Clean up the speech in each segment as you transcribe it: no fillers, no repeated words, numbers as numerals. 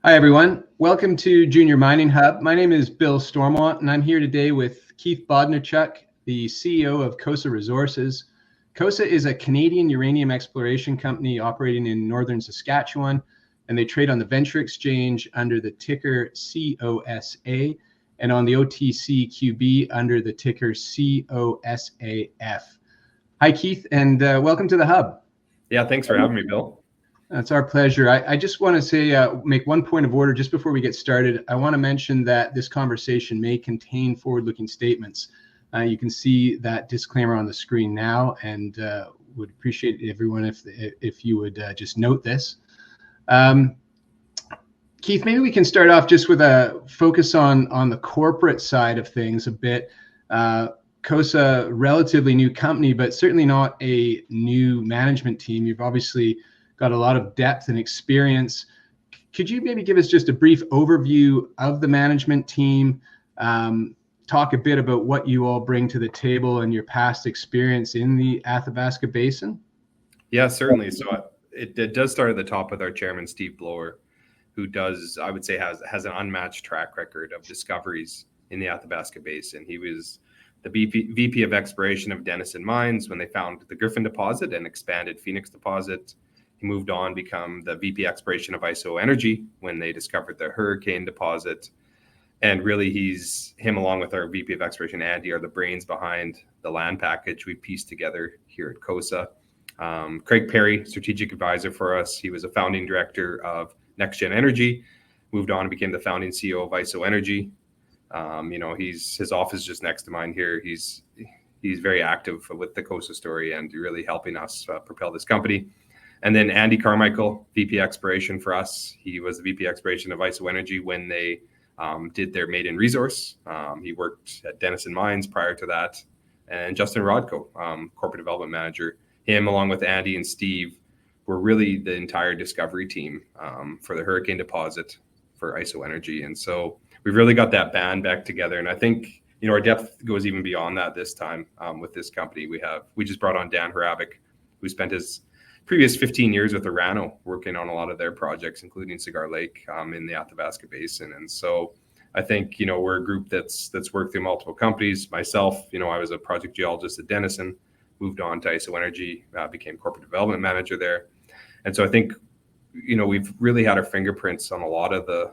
Hi, everyone. Welcome to Junior Mining Hub. My name is Bill Stormont, and I'm here today with Keith Bodnarchuk, the CEO of Cosa Resources. Cosa is a Canadian uranium exploration company operating in northern Saskatchewan, and they trade on the Venture Exchange under the ticker COSA and on the OTCQB under the ticker COSAF. Hi, Keith, and welcome to the Hub. Yeah, thanks for having me, Bill. It's our pleasure. I just want to say, make one point of order just before we get started. I want to mention that this conversation may contain forward-looking statements. You can see that disclaimer on the screen now, and would appreciate everyone if you would just note this. Keith, maybe we can start off just with a focus on the corporate side of things a bit. Cosa, relatively new company, but certainly not a new management team. You've obviously got a lot of depth and experience. Could you maybe give us just a brief overview of the management team? Talk a bit about what you all bring to the table and your past experience in the Athabasca Basin? Yeah, certainly. So it does start at the top with our chairman, Steve Blower, who does, I would say, has an unmatched track record of discoveries in the Athabasca Basin. He was the VP of exploration of Denison Mines when they found the Griffin deposit and expanded Phoenix deposit. He moved on to become the VP exploration of ISO Energy when they discovered the Hurricane deposit. And really, him along with our VP of exploration, Andy, are the brains behind the land package we pieced together here at Kosa. Craig Perry, strategic advisor for us. He was a founding director of NextGen Energy, moved on and became the founding CEO of ISO Energy. His office is just next to mine here. He's very active with the Kosa story and really helping us propel this company. And then Andy Carmichael, VP exploration for us. He was the VP exploration of ISO Energy when they did their maiden resource. He worked at Denison Mines prior to that. And Justin Rodko, corporate development manager. Him, along with Andy and Steve, were really the entire discovery team for the Hurricane deposit for ISO Energy. And so we've really got that band back together. And I think, our depth goes even beyond that this time with this company. We just brought on Dan Harabik, who spent his previous 15 years with Orano working on a lot of their projects, including Cigar Lake in the Athabasca Basin. And so I think, we're a group that's worked through multiple companies. Myself, I was a project geologist at Denison, moved on to ISO Energy, became corporate development manager there. And so I think, we've really had our fingerprints on a lot of the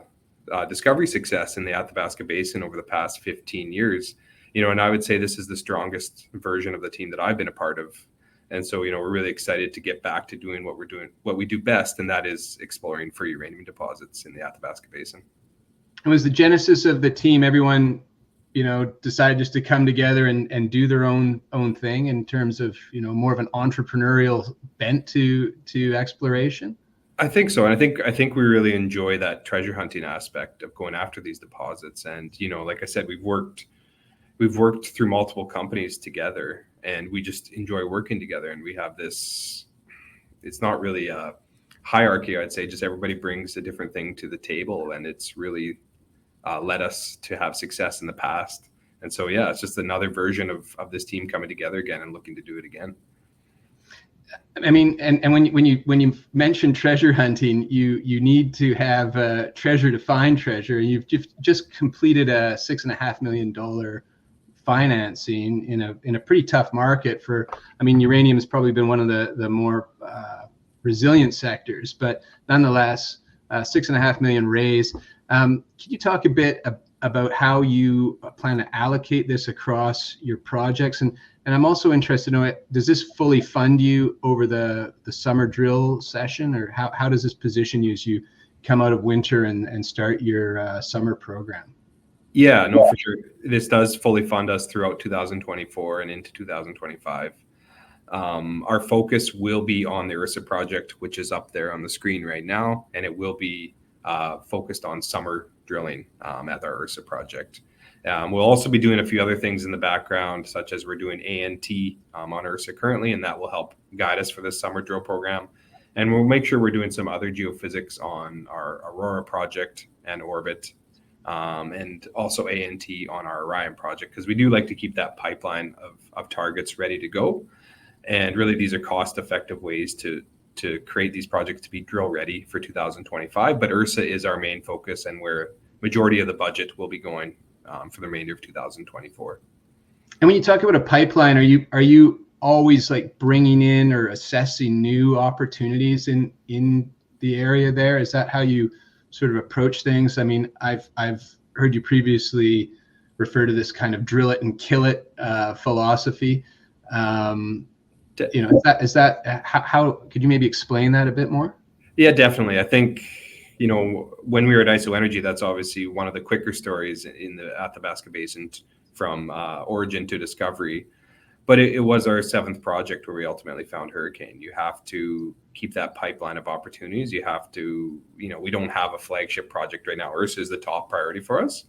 discovery success in the Athabasca Basin over the past 15 years. And I would say this is the strongest version of the team that I've been a part of. And so, we're really excited to get back to doing what we do best, and that is exploring for uranium deposits in the Athabasca Basin. It was the genesis of the team. Everyone, decided just to come together and do their own thing in terms of, more of an entrepreneurial bent to exploration. I think so. And I think we really enjoy that treasure hunting aspect of going after these deposits. And, like I said, we've worked through multiple companies together, and we just enjoy working together. And we have this, it's not really a hierarchy, I'd say, just everybody brings a different thing to the table, and it's really led us to have success in the past. And so, yeah, it's just another version of this team coming together again and looking to do it again. I mean, and when you mention treasure hunting, you need to have treasure to find treasure. You've just completed a $6.5 million financing in a pretty tough market uranium has probably been one of the more resilient sectors, but nonetheless, $6.5 million raise. Can you talk a bit about how you plan to allocate this across your projects? And I'm also interested to know, does this fully fund you over the summer drill session, or how does this position you as you come out of winter and start your summer program? Yeah, no, for sure. This does fully fund us throughout 2024 and into 2025. Our focus will be on the Ursa project, which is up there on the screen right now, and it will be focused on summer drilling at our Ursa project. We'll also be doing a few other things in the background, such as we're doing ANT on Ursa currently, and that will help guide us for this summer drill program. And we'll make sure we're doing some other geophysics on our Aurora project and Orbit, and also ANT on our Orion project, because we do like to keep that pipeline of targets ready to go. And really, these are cost-effective ways to to create these projects to be drill ready for 2025. But Ursa is our main focus, and where majority of the budget will be going for the remainder of 2024. And when you talk about a pipeline, are you always like bringing in or assessing new opportunities in the area there? Is that how you sort of approach things? I mean, I've heard you previously refer to this kind of drill it and kill it philosophy. Is that how could you maybe explain that a bit more? Yeah, definitely. I think, when we were at ISO Energy, that's obviously one of the quicker stories in the Athabasca Basin from origin to discovery. But it was our 7th project where we ultimately found Hurricane. You have to keep that pipeline of opportunities. You have to, we don't have a flagship project right now. Ursa is the top priority for us.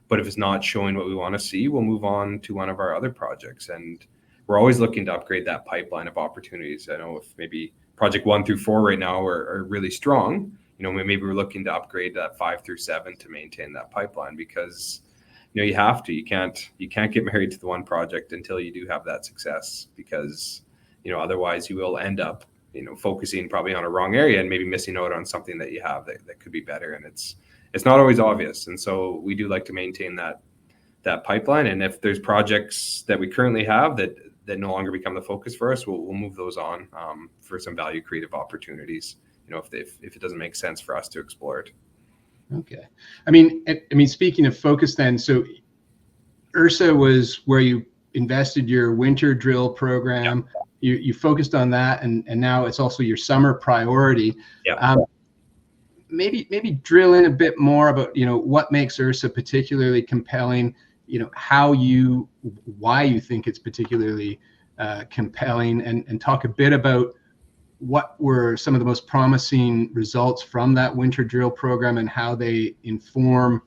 But if it's not showing what we want to see, we'll move on to one of our other projects. And we're always looking to upgrade that pipeline of opportunities. I know if maybe project 1 through 4 right now are really strong, maybe we're looking to upgrade that 5 through 7 to maintain that pipeline, because you have to. You can't get married to the one project until you do have that success, because otherwise you will end up focusing probably on a wrong area and maybe missing out on something that you have that could be better. And it's not always obvious. And so we do like to maintain that pipeline. And if there's projects that we currently have that no longer become the focus for us, we'll move those on for some value creative opportunities, if it doesn't make sense for us to explore it. Okay. I mean, speaking of focus then, so Ursa was where you invested your winter drill program. Yeah. You focused on that, and now it's also your summer priority. Yeah. Maybe drill in a bit more about, what makes Ursa particularly compelling, why you think it's particularly compelling, and talk a bit about what were some of the most promising results from that winter drill program and how they inform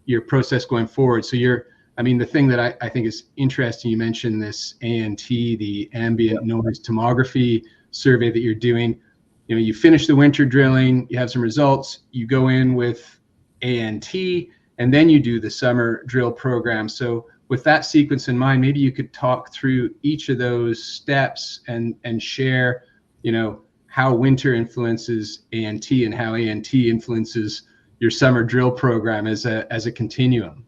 your process going forward. So the thing that I think is interesting, you mentioned this ANT, the ambient noise tomography survey that you're doing. You finish the winter drilling, you have some results, you go in with ANT, and then you do the summer drill program. So with that sequence in mind, maybe you could talk through each of those steps and share how winter influences ANT and how ANT influences your summer drill program as a continuum.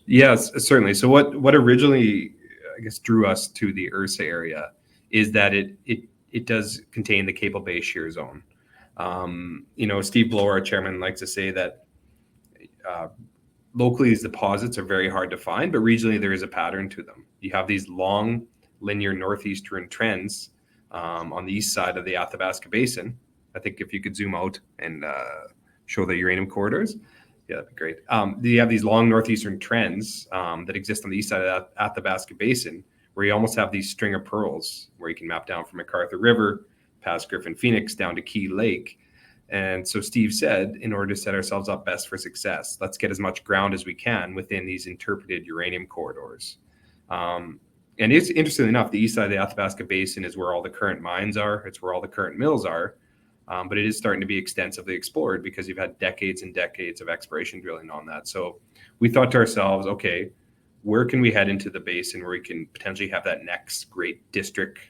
Yes, certainly. So what originally, I guess, drew us to the Ursa area is that it does contain the Cable Bay Shear Zone. Steve Blower, our chairman, likes to say that locally these deposits are very hard to find, but regionally there is a pattern to them. You have these long linear northeastern trends on the east side of the Athabasca Basin. I think if you could zoom out and show the uranium corridors, yeah, that'd be great. You have these long northeastern trends that exist on the east side of the Athabasca Basin, where you almost have these string of pearls where you can map down from McArthur River, past Griffin Phoenix, down to Key Lake. And so Steve said, in order to set ourselves up best for success, let's get as much ground as we can within these interpreted uranium corridors. And it's interestingly enough, the east side of the Athabasca Basin is where all the current mines are. It's where all the current mills are. But it is starting to be extensively explored because you've had decades and decades of exploration drilling on that. So we thought to ourselves, okay, where can we head into the basin where we can potentially have that next great district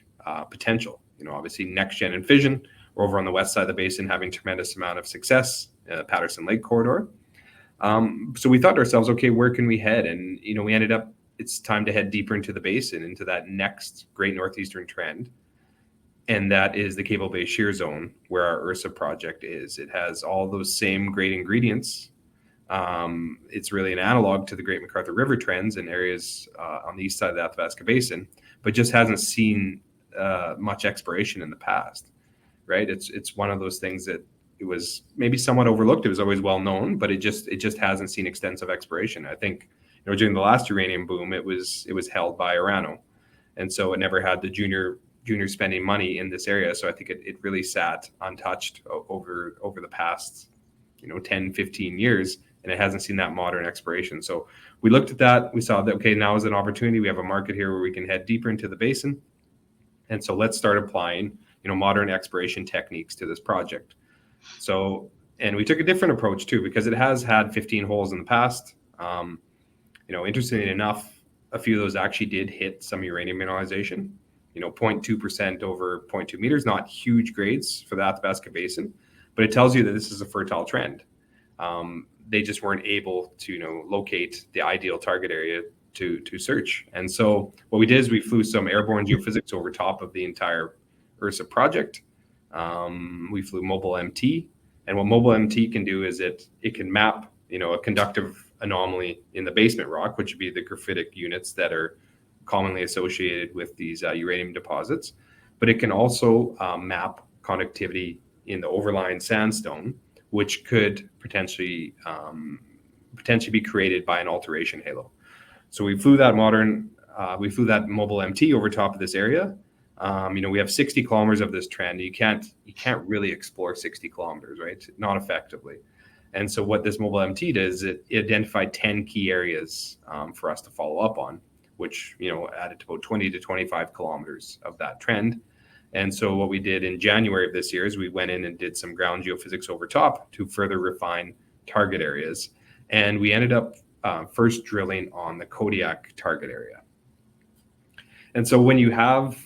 potential? Obviously NextGen and Fission are over on the west side of the basin having tremendous amount of success, Patterson Lake corridor. So we thought to ourselves, okay, where can we head? And, we ended up, it's time to head deeper into the basin, into that next great northeastern trend. And that is the Cable Bay Shear Zone, where our Ursa project is. It has all those same great ingredients. It's really an analog to the Great McArthur River trends in areas on the east side of the Athabasca Basin, but just hasn't seen much exploration in the past, right? It's one of those things that it was maybe somewhat overlooked. It was always well known, but it just hasn't seen extensive exploration. I think during the last uranium boom, it was held by Orano, and so it never had the junior spending money in this area. So I think it really sat untouched over the past 10, 15 years, and it hasn't seen that modern exploration. So we looked at that. We saw that, okay, now is an opportunity. We have a market here where we can head deeper into the basin. And so let's start applying, modern exploration techniques to this project. So, and we took a different approach too, because it has had 15 holes in the past. Interestingly enough, a few of those actually did hit some uranium mineralization, 0.2% over 0.2 meters, not huge grades for the Athabasca Basin, but it tells you that this is a fertile trend. They just weren't able to locate the ideal target area to search. And so what we did is we flew some airborne geophysics over top of the entire Ursa project. We flew mobile MT, and what mobile MT can do is it can map a conductive anomaly in the basement rock, which would be the graphitic units that are commonly associated with these uranium deposits. But it can also map conductivity in the overlying sandstone, which could potentially be created by an alteration halo. So we flew that mobile MT over top of this area. We have 60 kilometers of this trend. You can't really explore 60 kilometers, right? Not effectively. And so what this mobile MT did is it identified 10 key areas for us to follow up on, which added to about 20 to 25 kilometers of that trend. And so what we did in January of this year is we went in and did some ground geophysics over top to further refine target areas. And we ended up first drilling on the Kodiak target area. And so when you have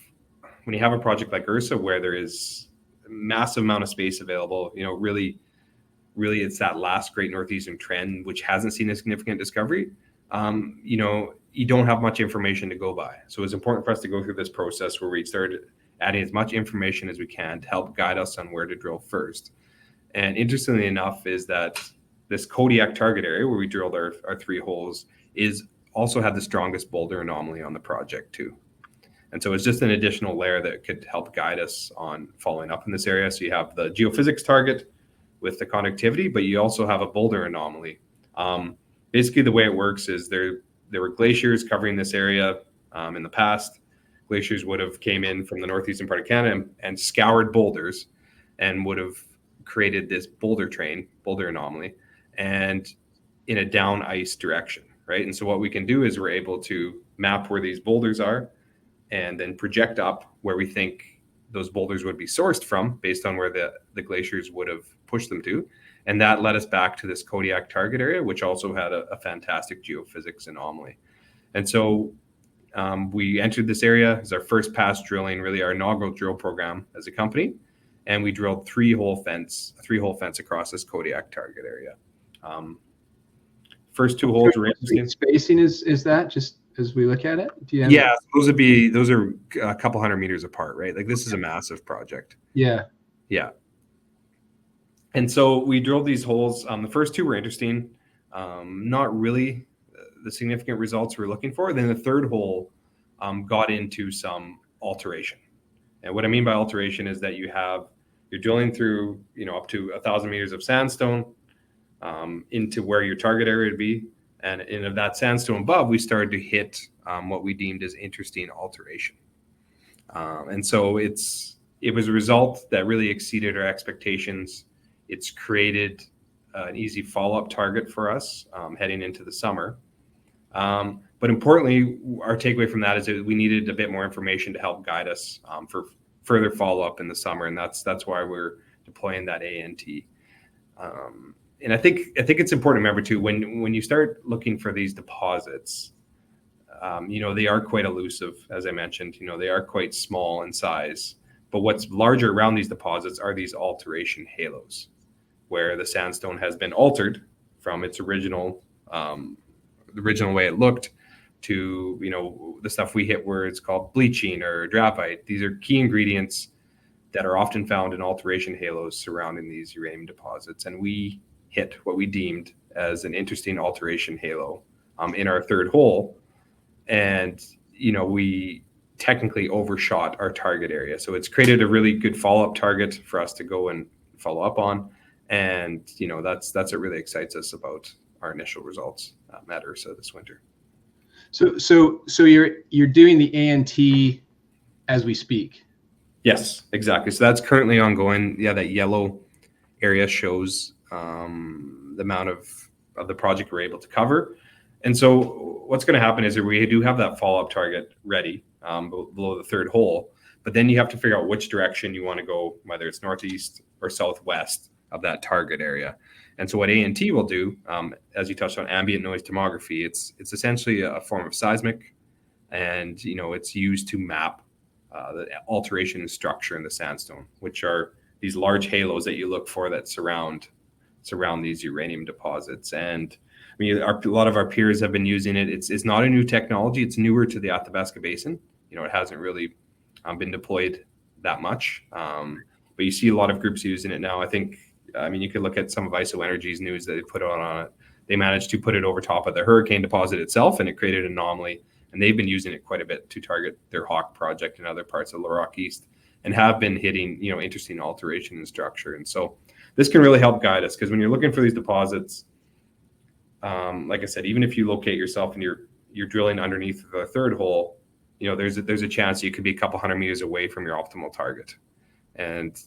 a project like Ursa where there is a massive amount of space available, really it's that last great northeastern trend which hasn't seen a significant discovery. You don't have much information to go by. So it's important for us to go through this process where we started adding as much information as we can to help guide us on where to drill first. And interestingly enough is that this Kodiak target area where we drilled our 3 holes also had the strongest boulder anomaly on the project too. And so it's just an additional layer that could help guide us on following up in this area. So you have the geophysics target with the conductivity, but you also have a boulder anomaly. Basically the way it works is there were glaciers covering this area in the past. Glaciers would have came in from the northeastern part of Canada and scoured boulders and would have created this boulder anomaly, and in a down ice direction, right? And so what we can do is we're able to map where these boulders are and then project up where we think those boulders would be sourced from based on where the glaciers would have pushed them to. And that led us back to this Kodiak target area, which also had a fantastic geophysics anomaly. And so we entered this area as our first pass drilling, really our inaugural drill program as a company. And we drilled a 3-hole fence across this Kodiak target area. First 2 holes were interesting. Spacing is that just as we look at it? Yeah, those are a couple hundred meters apart, right? Like this is a massive project. Yeah. And so we drilled these holes. The first 2 were interesting. Not really the significant results we were looking for. Then the 3rd hole got into some alteration. And what I mean by alteration is that you're drilling through, up to 1,000 meters of sandstone into where your target area would be. And in that sandstone above, we started to hit what we deemed as interesting alteration. And so it was a result that really exceeded our expectations. It's created an easy follow-up target for us heading into the summer. But importantly, our takeaway from that is that we needed a bit more information to help guide us for further follow-up in the summer, and that's why we're deploying that ANT. And I think it's important to remember too, when you start looking for these deposits, they are quite elusive, as I mentioned. They are quite small in size. But what's larger around these deposits are these alteration halos, where the sandstone has been altered from its original way it looked to the stuff we hit where it's called bleaching or dravite. These are key ingredients that are often found in alteration halos surrounding these uranium deposits, and we hit what we deemed as an interesting alteration halo in our 3rd hole, and we technically overshot our target area. So it's created a really good follow-up target for us to go and follow up on, and that's what really excites us about our initial results at Ursa this winter. So you're doing the ANT as we speak. Yes, exactly. So that's currently ongoing. Yeah, that yellow area shows the amount of the project we're able to cover. And so what's going to happen is that we do have that follow-up target ready below the 3rd hole, but then you have to figure out which direction you want to go, whether it's northeast or southwest of that target area. And so what ANT will do, as you touched on, ambient noise tomography, it's essentially a form of seismic, and it's used to map the alteration in structure in the sandstone, which are these large halos that you look for that surround these uranium deposits. And I mean, a lot of our peers have been using it. It's not a new technology. It's newer to the Athabasca Basin. It hasn't really been deployed that much, but you see a lot of groups using it now. I mean, you could look at some of ISO Energy's news that they put on it. They managed to put it over top of the Hurricane deposit itself, and it created an anomaly. And they've been using it quite a bit to target their Hawk project in other parts of Laroque East, and have been hitting, interesting alteration in structure. And so this can really help guide us, because when you're looking for these deposits, like I said, even if you locate yourself and you're drilling underneath the third hole, there's a chance you could be a couple hundred meters away from your optimal target, and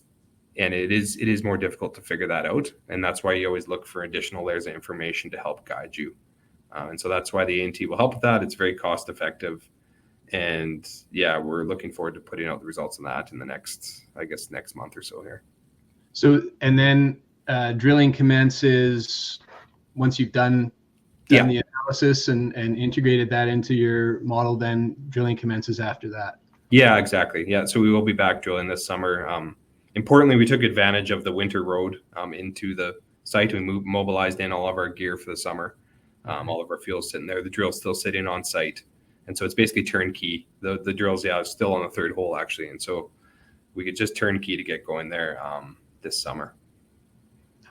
it is more difficult to figure that out. And that's why you always look for additional layers of information to help guide you. And so that's why the A&T will help with that. It's very cost effective. And yeah, we're looking forward to putting out the results of that in the next month or so here. So, and then drilling commences once you've done the analysis and integrated that into your model, then drilling commences after that. Yeah, exactly. Yeah. So we will be back drilling this summer. Importantly, we took advantage of the winter road into the site. We mobilized in all of our gear for the summer. All of our fuel's sitting there. The drill's still sitting on site. And so it's basically turnkey. The drill's, still on the third hole, actually. And so we could just turnkey to get going there this summer.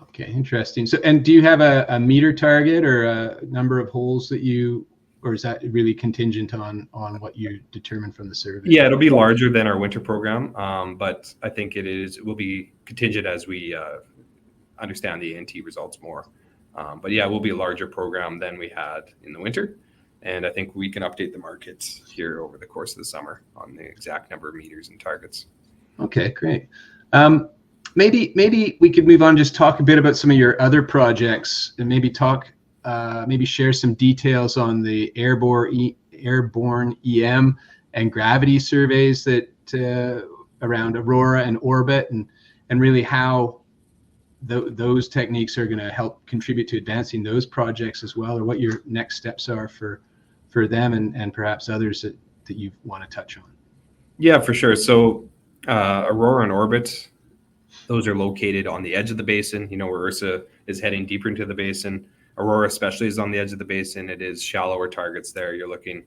Okay, interesting. So, and do you have a meter target or a number of holes or is that really contingent on what you determine from the survey? Yeah, it'll be larger than our winter program, but I think it will be contingent as we understand the A&T results more. But yeah, it will be a larger program than we had in the winter. And I think we can update the markets here over the course of the summer on the exact number of meters and targets. Okay, great. Maybe we could move on, just talk a bit about some of your other projects, and maybe share some details on the airborne EM and gravity surveys that around Aurora and Orbit, and really how those techniques are going to help contribute to advancing those projects as well, or what your next steps are for them and perhaps others that you want to touch on. Yeah, for sure. So Aurora and Orbit, those are located on the edge of the basin, where Ursa is heading deeper into the basin. Aurora especially is on the edge of the basin. It is shallower targets there. You're looking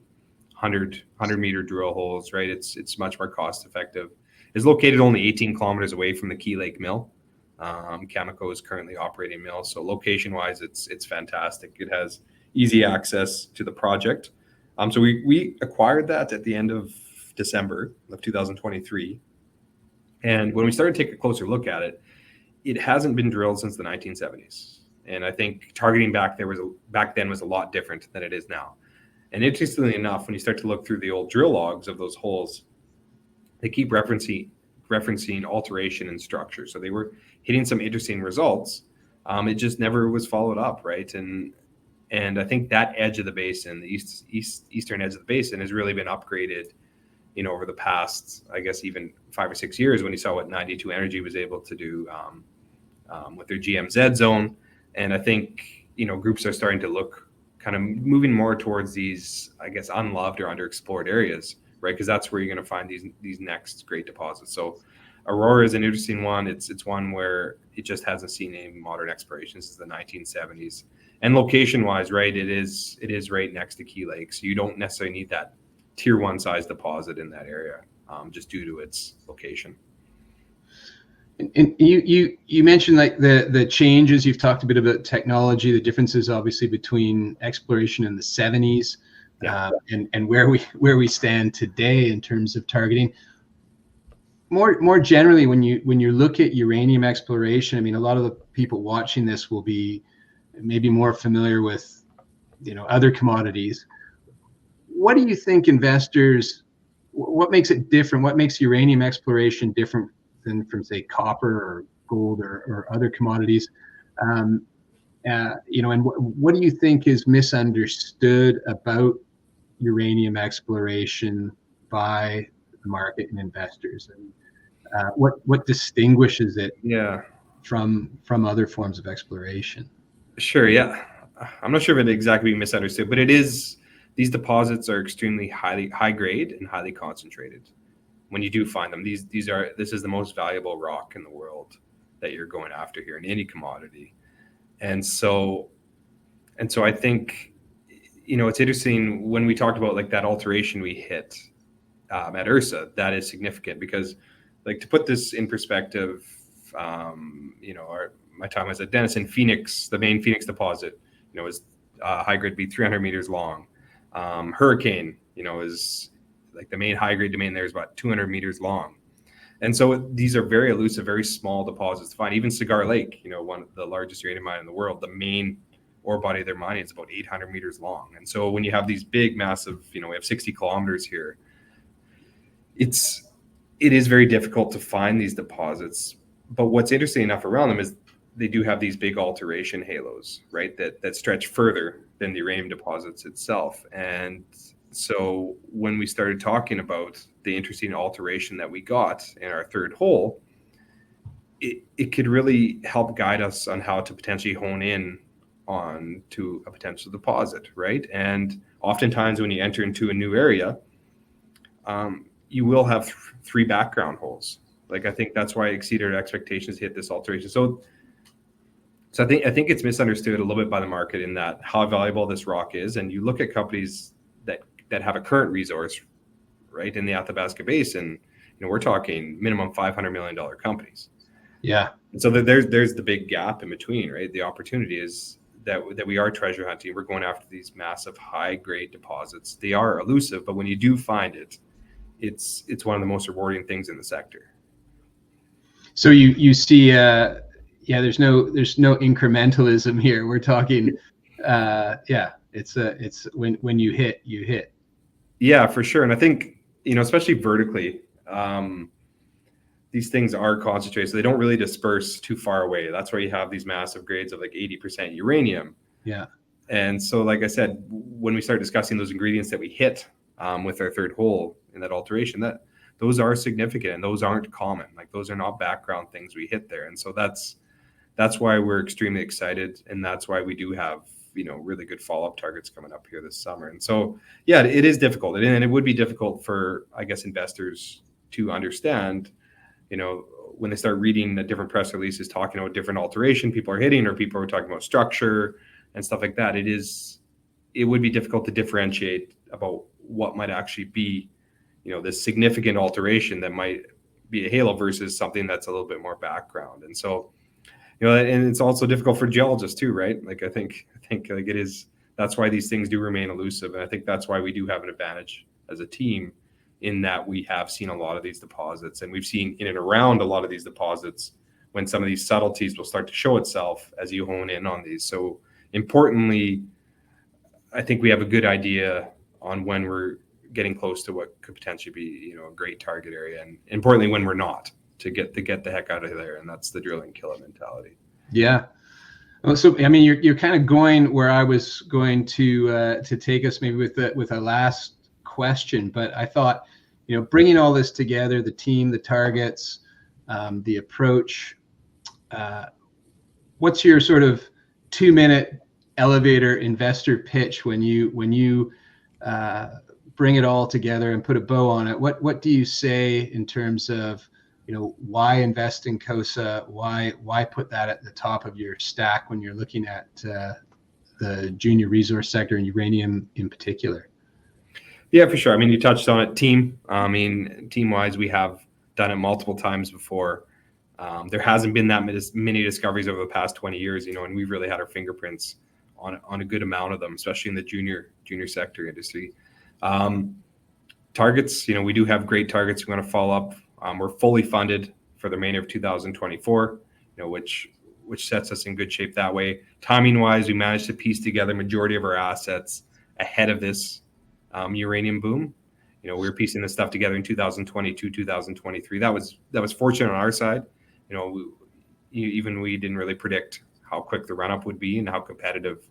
100 meter drill holes, right? It's much more cost effective. It's located only 18 kilometers away from the Key Lake mill. Cameco is currently operating mill. So location wise, it's fantastic. It has easy access to the project. So we acquired that at the end of December of 2023. And when we started to take a closer look at it, it hasn't been drilled since the 1970s. And I think targeting back then was a lot different than it is now. And interestingly enough, when you start to look through the old drill logs of those holes, they keep referencing alteration and structure. So they were hitting some interesting results. It just never was followed up, right? And I think that edge of the basin, the eastern edge of the basin, has really been upgraded, over the past, I guess, even 5 or 6 years, when you saw what 92 Energy was able to do with their GMZ zone. And I think, groups are starting to look, kind of moving more towards these, I guess, unloved or underexplored areas, right? Because that's where you're going to find these next great deposits. So Aurora is an interesting one. It's one where it just hasn't seen any modern exploration since the 1970s. And location-wise, right, it is right next to Key Lake. So you don't necessarily need that tier 1 size deposit in that area, just due to its location. And you mentioned like the changes. You've talked a bit about technology, the differences obviously between exploration in the 70s, and where we stand today in terms of targeting. More generally, when you look at uranium exploration, I mean, a lot of the people watching this will be maybe more familiar with other commodities. What do you think what makes it different? What makes uranium exploration different than from, say, copper or gold or other commodities? And what do you think is misunderstood about uranium exploration by the market and investors? And what distinguishes it from other forms of exploration? Sure, yeah. I'm not sure if it exactly being misunderstood, but these deposits are extremely high grade and highly concentrated. when you do find them, this is the most valuable rock in the world that you're going after here in any commodity. And so I think, it's interesting when we talked about like that alteration we hit at Ursa, that is significant because, like, to put this in perspective, my time was at Denison, Phoenix, the main Phoenix deposit, is high grade, be 300 meters long. Hurricane, is like the main high grade domain there is about 200 meters long. And so these are very elusive, very small deposits to find. Even Cigar Lake, one of the largest uranium mine in the world, the main ore body they're mining is about 800 meters long. And so when you have these big, massive, we have 60 kilometers here, it is very difficult to find these deposits. But what's interesting enough around them is they do have these big alteration halos, right, that stretch further than the uranium deposits itself. And so when we started talking about the interesting alteration that we got in our third hole, it could really help guide us on how to potentially hone in on to a potential deposit, right? And oftentimes when you enter into a new area, you will have three background holes. Like, I think that's why it exceeded our expectations to hit this alteration. So I think it's misunderstood a little bit by the market in that how valuable this rock is. And you look at companies that have a current resource, right, in the Athabasca Basin, we're talking minimum $500 million companies. Yeah. And so there's the big gap in between, right? The opportunity is that we are treasure hunting. We're going after these massive high grade deposits. They are elusive, but when you do find it, it's one of the most rewarding things in the sector. So you see, there's no incrementalism here. We're talking, it's when you hit. Yeah, for sure. And I think, especially vertically, these things are concentrated, so they don't really disperse too far away. That's why you have these massive grades of like 80% uranium. Yeah. And so, like I said, when we start discussing those ingredients that we hit with our third hole in that alteration, that those are significant and those aren't common. Like, those are not background things we hit there. And so that's why we're extremely excited. And that's why we do have, really good follow-up targets coming up here this summer. And so, yeah, it is difficult. And it would be difficult for, I guess, investors to understand, when they start reading the different press releases talking about different alteration people are hitting, or people are talking about structure and stuff like that. It would be difficult to differentiate about what might actually be, this significant alteration that might be a halo versus something that's a little bit more background. And so, and it's also difficult for geologists too, right? Like, I think like it is, that's why these things do remain elusive. And I think that's why we do have an advantage as a team, in that we have seen a lot of these deposits, and we've seen in and around a lot of these deposits when some of these subtleties will start to show itself as you hone in on these. So importantly, I think we have a good idea on when we're getting close to what could potentially be, a great target area, and importantly, when we're not, to get the heck out of there. And that's the drill and kill it mentality. Yeah. Well, so I mean, you're kind of going where I was going to take us, maybe with a last question, but I thought, bringing all this together, the team, the targets, the approach, what's your sort of 2-minute elevator investor pitch when you bring it all together and put a bow on it? What do you say in terms of, why invest in Kosa? Why put that at the top of your stack when you're looking at the junior resource sector and uranium in particular? Yeah, for sure. I mean, you touched on it, team. I mean, team-wise, we have done it multiple times before. There hasn't been that many discoveries over the past 20 years, and we've really had our fingerprints on a good amount of them, especially in the junior sector industry. Targets, we do have great targets we want to follow up. We're fully funded for the remainder of 2024, which sets us in good shape that way. Timing-wise, we managed to piece together majority of our assets ahead of this uranium boom. We were piecing this stuff together in 2022, 2023. That was fortunate on our side. We didn't really predict how quick the run-up would be and how competitive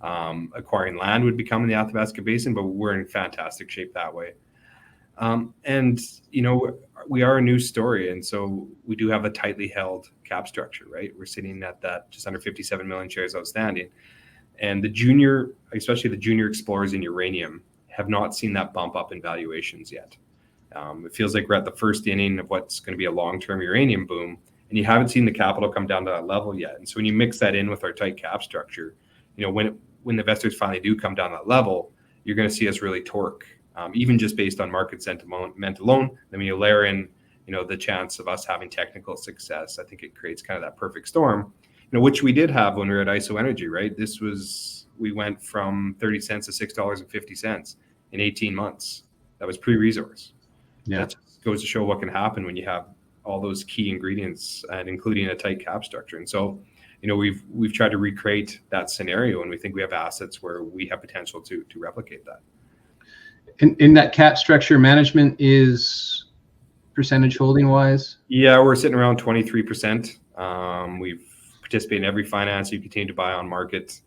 acquiring land would become in the Athabasca Basin, but we're in fantastic shape that way. We are a new story, and so we do have a tightly held cap structure, right? We're sitting at that just under 57 million shares outstanding. And especially the junior explorers in uranium, have not seen that bump up in valuations yet. It feels like we're at the first inning of what's going to be a long-term uranium boom, and you haven't seen the capital come down to that level yet. And so when you mix that in with our tight cap structure, when the investors finally do come down that level, you're going to see us really torque, even just based on market sentiment alone. Then when you layer in, the chance of us having technical success, I think it creates kind of that perfect storm, which we did have when we were at ISO Energy, right? We went from 30 cents to $6.50 in 18 months. That was pre-resource. Yeah. That just goes to show what can happen when you have all those key ingredients, and including a tight cap structure. And so, we've tried to recreate that scenario, and we think we have assets where we have potential to replicate that. In that cap structure, management is percentage holding wise? Yeah, we're sitting around 23%. We've participated in every finance. You continue to buy on market.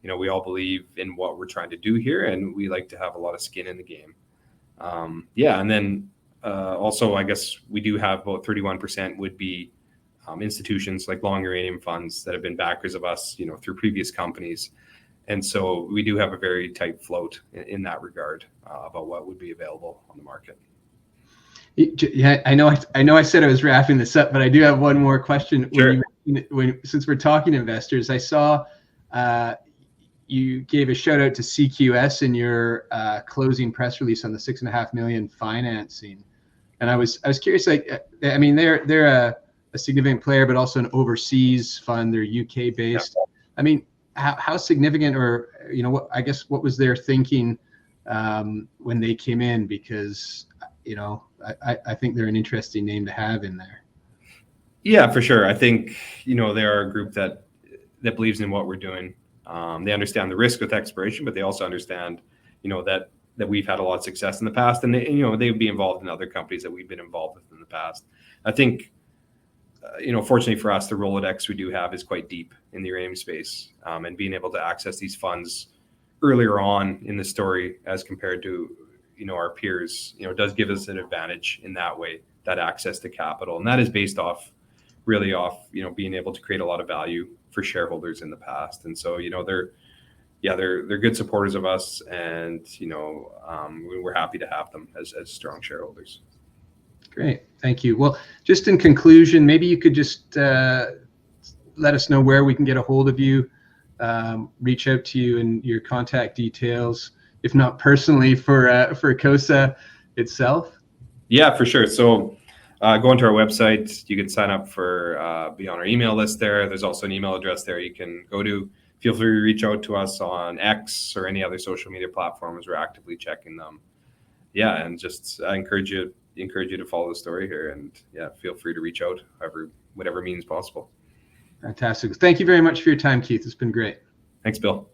We all believe in what we're trying to do here, and we like to have a lot of skin in the game. And then also, I guess we do have about 31% would be institutions like long uranium funds that have been backers of us, through previous companies. And so we do have a very tight float in that regard about what would be available on the market. Yeah, I know I said I was wrapping this up, but I do have one more question. Sure. Since we're talking to investors, I saw you gave a shout out to CQS in your closing press release on the $6.5 million financing, and I was curious. They're a significant player, but also an overseas fund. They're UK based. Yeah. How significant, or what was their thinking when they came in? Because I think they're an interesting name to have in there. Yeah, for sure. I think they are a group that believes in what we're doing. They understand the risk with exploration, but they also understand that we've had a lot of success in the past, and they would be involved in other companies that we've been involved with in the past. I think fortunately for us, the Rolodex we do have is quite deep in the uranium space, and being able to access these funds earlier on in the story as compared to our peers does give us an advantage in that way, that access to capital, and that is based off being able to create a lot of value for shareholders in the past. And so they're good supporters of us, and we're happy to have them as strong shareholders. Great, thank you. Well, just in conclusion, maybe you could just let us know where we can get a hold of you, reach out to you, and your contact details, if not personally for Kosa itself. Yeah, for sure. So go into our website. You can sign up for be on our email list there. There's also an email address there you can go to. Feel free to reach out to us on X or any other social media platforms. We're actively checking them. Yeah, and just I encourage you to follow the story here, and feel free to reach out whatever means possible. Fantastic. Thank you very much for your time, Keith. It's been great. Thanks, Bill.